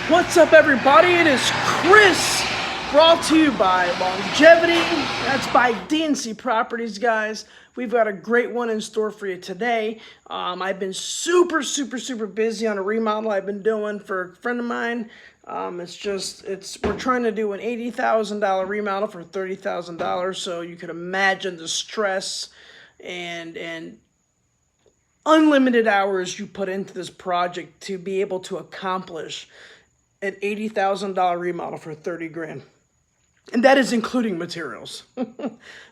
What's up, everybody? It is Chris, brought to you by Longevity. That's by DNC Properties, guys. We've got a great one in store for you today. I've been super busy on a remodel I've been doing for a friend of mine. We're trying to do an $80,000 remodel for $30,000, so you can imagine the stress and unlimited hours you put into this project to be able to accomplish an $80,000 remodel for 30 grand. And that is including materials.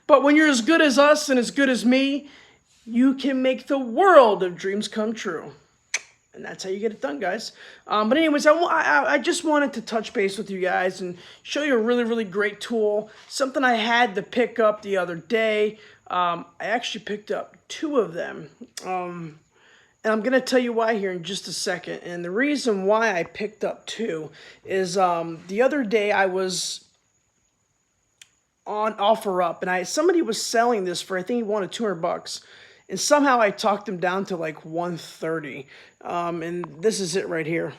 But when you're as good as us and as good as me, you can make the world of dreams come true. And that's how you get it done, guys. But anyways, I just wanted to touch base with you guys and show you a really great tool. Something I had to pick up the other day. I actually picked up two of them. And I'm going to tell you why here in just a second. And the reason why I picked up two is the other day I was on OfferUp, and somebody was selling this for, I think he wanted $200. And somehow I talked him down to like $130. And this is it right here.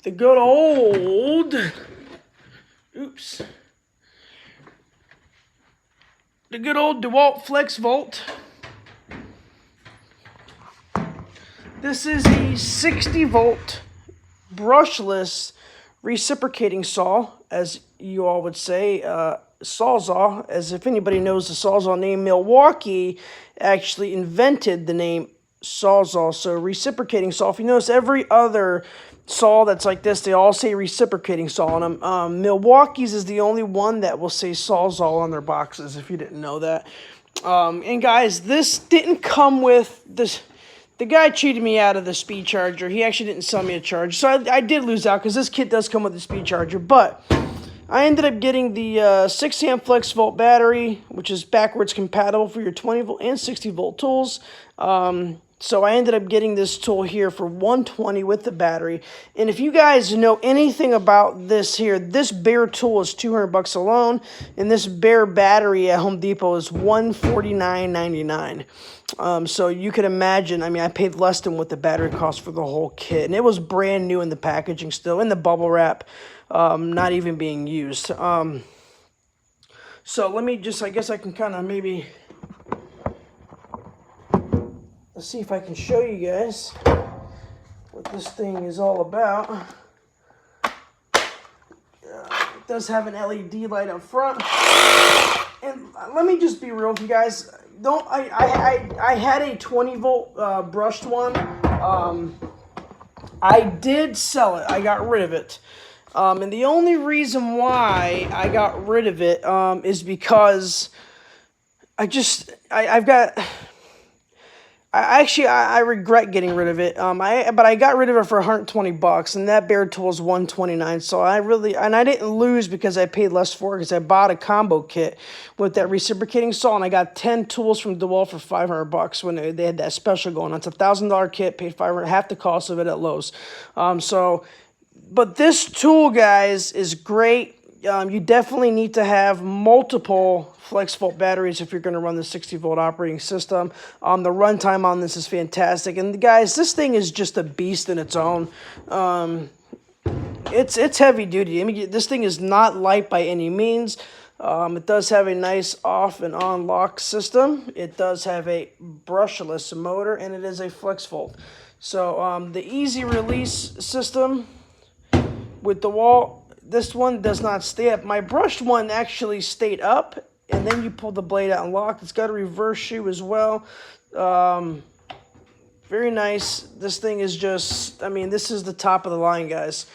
The good old... Oops. The good old Dewalt Flex Volt. This is a 60 volt brushless reciprocating saw, as you all would say, SawZall. As if anybody knows the SawZall name, Milwaukee actually invented the name SawZall. So reciprocating saw. If you notice, every other saw that's like this, they all say reciprocating saw on them. Milwaukee's is the only one that will say SawZall on their boxes, if you didn't know that. And guys, this didn't come with this. The guy cheated me out of the speed charger. He actually didn't sell me a charger. So I did lose out because this kit does come with a speed charger. But I ended up getting the 6 amp flex volt battery, which is backwards compatible for your 20 volt and 60 volt tools. So I ended up getting this tool here for $120 with the battery. And if you guys know anything about this here, this bare tool is $200 alone, and this bare battery at Home Depot is $149.99. So you can imagine, I mean, I paid less than what the battery cost for the whole kit, and it was brand new in the packaging still, in the bubble wrap, not even being used. So let me just, I guess I can kind of maybe... Let's see if I can show you guys what this thing is all about. It does have an LED light up front. And let me just be real with you guys. I had a 20 volt brushed one. I did sell it. I got rid of it. And the only reason why I got rid of it is because I regret getting rid of it. But I got rid of it for $120, and that bare tool is $129. So I didn't lose because I paid less for it, because I bought a combo kit with that reciprocating saw, and I got 10 tools from Dewalt for $500 when they had that special going on. It's a $1,000 kit, paid $500, half the cost of it at Lowe's. But this tool, guys, is great. You definitely need to have multiple flex volt batteries if you're going to run the 60 volt operating system. The runtime on this is fantastic. And guys, this thing is just a beast in its own. It's heavy duty. I mean, this thing is not light by any means. It does have a nice off and on lock system. It does have a brushless motor, and it is a flex volt. So the easy release system with Dewalt, this one does not stay up. My brushed one actually stayed up, and then you pull the blade out and lock. It's got a reverse shoe as well. Very nice. This thing is just, I mean, this is the top of the line, guys.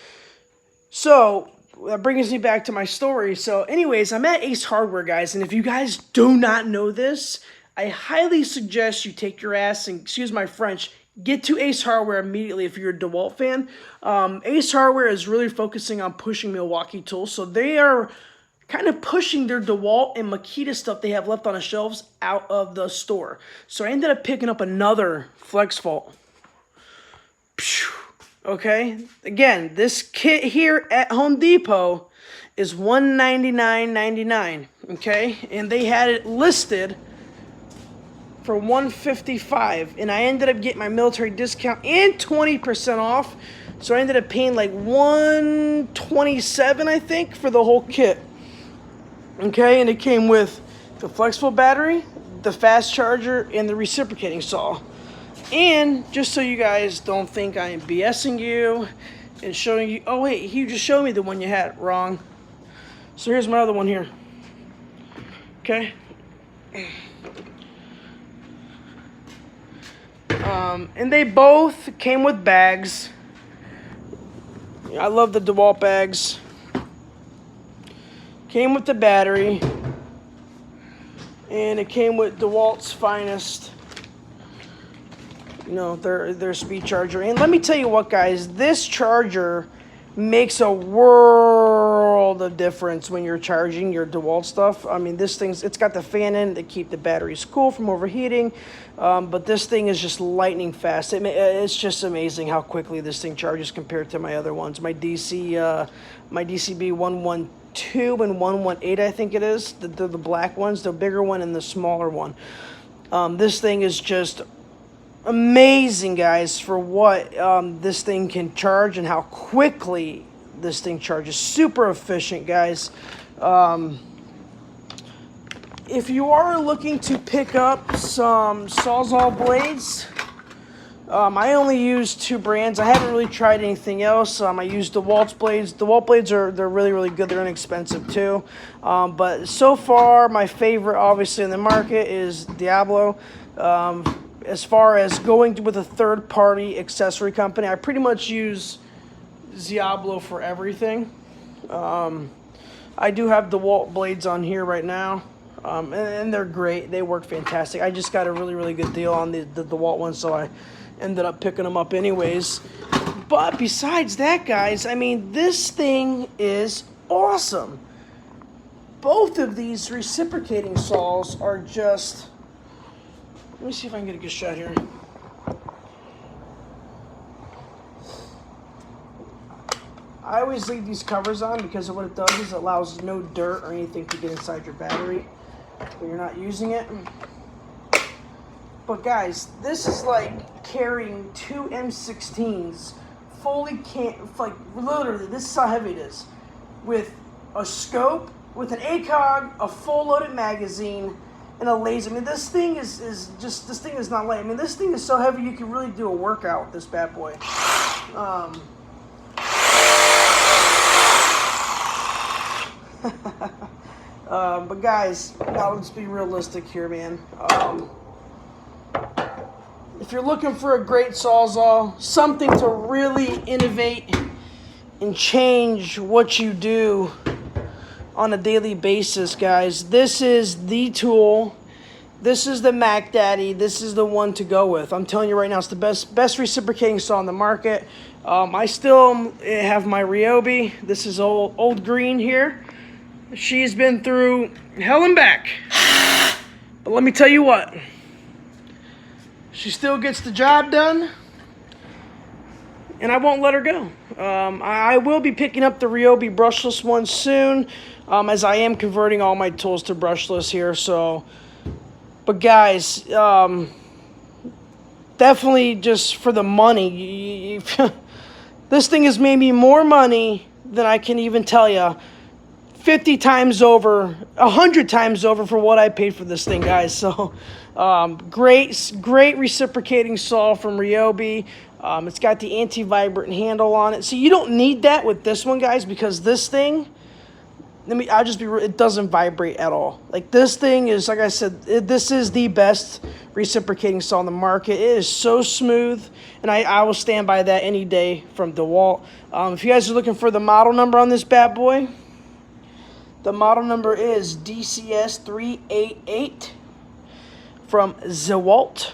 So that brings me back to my story. So anyways, I'm at AceHardware, guys, and if you guys do not know this, I highly suggest you take your ass and, excuse my French, get to AceHardware immediately if you're a Dewalt fan. AceHardware is really focusing on pushing Milwaukee tools, so they are kind of pushing their Dewalt and Makita stuff they have left on the shelves out of the store. So I ended up picking up another flex volt. Okay, again, this kit here at Home Depot is $199.99. Okay, and they had it listed for $155, and I ended up getting my military discount and 20% off. So I ended up paying like $127, I think, for the whole kit. Okay, and it came with the flexible battery, the fast charger, and the reciprocating saw. And just so you guys don't think I am BSing you and showing you, oh wait, you just showed me the one you had wrong. So here's my other one here. Okay. And they both came with bags. I love the Dewalt bags. Came with the battery. And it came with Dewalt's finest, you know, their speed charger. And let me tell you what, guys, this charger makes a world of difference when you're charging your Dewalt stuff. I mean, this thing's, it's got the fan in it to keep the batteries cool from overheating. But this thing is just lightning fast. It's just amazing how quickly this thing charges compared to my other ones. My DCB 112 and 118, I think it is. The black ones, the bigger one and the smaller one. This thing is just amazing, guys, for what this thing can charge and how quickly this thing charges. Super efficient, guys. If you are looking to pick up some SawZall blades, I only use 2 brands. I haven't really tried anything else. I use DeWalt's blades. DeWalt blades they're really good. They're inexpensive too. But so far, my favorite, obviously, in the market is Diablo. As far as going with a third-party accessory company, I pretty much use Diablo for everything. I do have DeWalt blades on here right now. And they're great. They work fantastic. I just got a really good deal on the DeWalt one, so I ended up picking them up anyways. But besides that, guys, I mean, this thing is awesome. Both of these reciprocating saws are just... Let me see if I can get a good shot here. I always leave these covers on because of what it does is it allows no dirt or anything to get inside your battery when you're not using it. But guys, this is like carrying 2 M16s fully like literally, this is how heavy it is. With a scope, with an ACOG, a full loaded magazine, and a laser. I mean, this thing is this thing is not light. I mean, this thing is so heavy you can really do a workout with this bad boy. But guys, now let's be realistic here, man. If you're looking for a great SawZall, something to really innovate and change what you do on a daily basis, guys, this is the tool. This is the Mac Daddy. This is the one to go with. I'm telling you right now, it's the best reciprocating saw on the market. I still have my Ryobi. This is old green here. She's been through hell and back. But let me tell you what. She still gets the job done. And I won't let her go. I will be picking up the Ryobi brushless one soon. As I am converting all my tools to brushless here. So, but guys, definitely just for the money. This thing has made me more money than I can even tell you. 50 times over, 100 times over for what I paid for this thing, guys. So, great reciprocating saw from Ryobi. It's got the anti-vibrant handle on it. So you don't need that with this one, guys, because this thing, I'll just be real, it doesn't vibrate at all. Like, this thing is, like I said, this is the best reciprocating saw on the market. It is so smooth, and I will stand by that any day from DeWalt. If you guys are looking for the model number on this bad boy, the model number is DCS388 from Dewalt.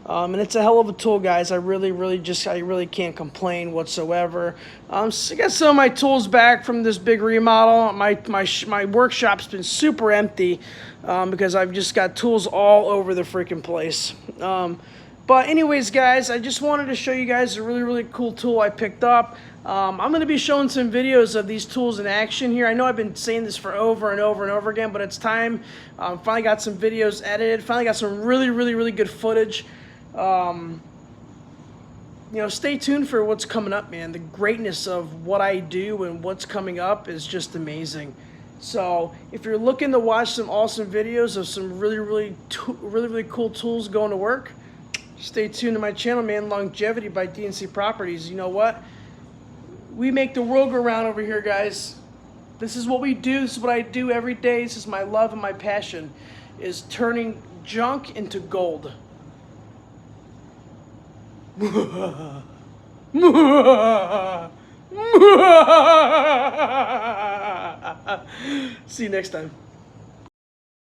And it's a hell of a tool, guys. I really can't complain whatsoever. So I got some of my tools back from this big remodel. My workshop's been super empty because I've just got tools all over the freaking place. But anyways, guys, I just wanted to show you guys a really cool tool I picked up. I'm going to be showing some videos of these tools in action here. I know I've been saying this for over and over again, but it's time. Finally got some videos edited. Finally got some really good footage. You you know, stay tuned for what's coming up, man. The greatness of what I do and what's coming up is just amazing. So if you're looking to watch some awesome videos of some really cool tools going to work, stay tuned to my channel, man. Longevity by DNC Properties. You know what? We make the world go round over here, guys. This is what we do. This is what I do every day. This is my love and my passion, is turning junk into gold. See you next time.